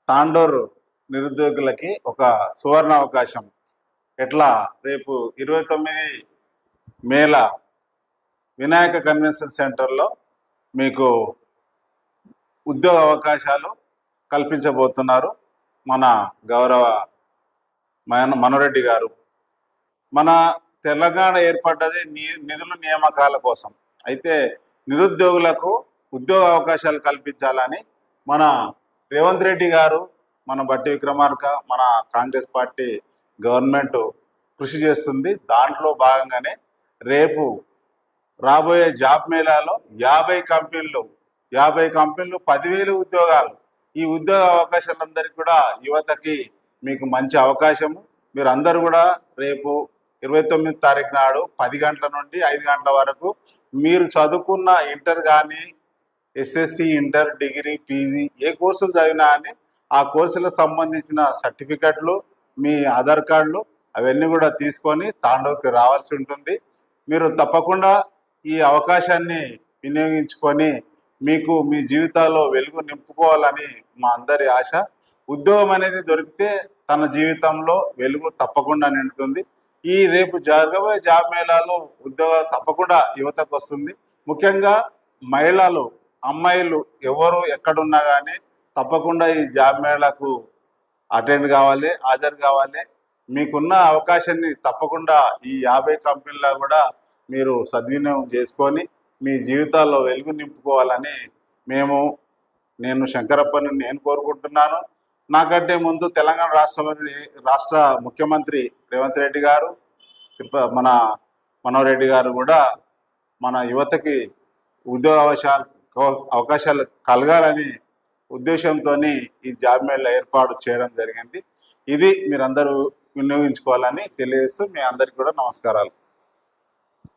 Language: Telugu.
తాండూరు నిరుద్యోగులకి ఒక సువర్ణ అవకాశం. ఎట్లా రేపు 29 మేల వినాయక కన్వెన్షన్ సెంటర్లో మీకు ఉద్యోగ అవకాశాలు కల్పించబోతున్నారు మన గౌరవ మనోరెడ్డి గారు. మన తెలంగాణ ఏర్పడ్డది నిధుల నియామకాల కోసం. అయితే నిరుద్యోగులకు ఉద్యోగ అవకాశాలు కల్పించాలని మన రేవంత్ రెడ్డి గారు, మన బట్టి విక్రమార్క, మన కాంగ్రెస్ పార్టీ గవర్నమెంట్ కృషి చేస్తుంది. దాంట్లో భాగంగానే రేపు రాబోయే జాబ్ మేళాలో 50 కంపెనీలు 10,000 ఉద్యోగాలు. ఈ ఉద్యోగ అవకాశాలందరికీ కూడా యువతకి మీకు మంచి అవకాశము. మీరు అందరూ కూడా రేపు 29 తారీఖు నాడు 10 గంటల నుండి 5 గంటల వరకు మీరు చదువుకున్న ఇంటర్ కానీ, ఎస్ఎస్సి, ఇంటర్, డిగ్రీ, పీజీ ఏ కోర్సులు చదివినా అని ఆ కోర్సులకు సంబంధించిన సర్టిఫికెట్లు, మీ ఆధార్ కార్డులు అవన్నీ కూడా తీసుకొని తాండూరుకి రావాల్సి ఉంటుంది. మీరు తప్పకుండా ఈ అవకాశాన్ని వినియోగించుకొని మీకు మీ జీవితాల్లో వెలుగు నింపుకోవాలని మా అందరి ఆశ. ఉద్యోగం అనేది దొరికితే తన జీవితంలో వెలుగు తప్పకుండా నిండుతుంది. ఈ రేపు జరగబోయే జాబ్ మేళాలో ఉద్యోగం తప్పకుండా యువతకు వస్తుంది. ముఖ్యంగా మహిళలు, అమ్మాయిలు ఎవరు ఎక్కడున్నా కానీ తప్పకుండా ఈ జాబ్ మేళాకు అటెండ్ కావాలి, హాజరు కావాలి. మీకున్న అవకాశాన్ని తప్పకుండా ఈ 50 కంపెనీలో కూడా మీరు సద్వినియోగం చేసుకొని మీ జీవితాల్లో వెలుగు నింపుకోవాలని నేను శంకరప్పని నేను కోరుకుంటున్నాను. నాకంటే ముందు తెలంగాణ రాష్ట్ర ముఖ్యమంత్రి రేవంత్ రెడ్డి గారు, మన మనోరెడ్డి గారు కూడా మన యువతకి ఉద్యోగ అవకాశాలు కలగాలని ఉద్దేశంతో ఈ జాబ్ మేళా ఏర్పాటు చేయడం జరిగింది. ఇది మీరందరూ వినియోగించుకోవాలని తెలియజేస్తూ మీ అందరికీ కూడా నమస్కారాలు.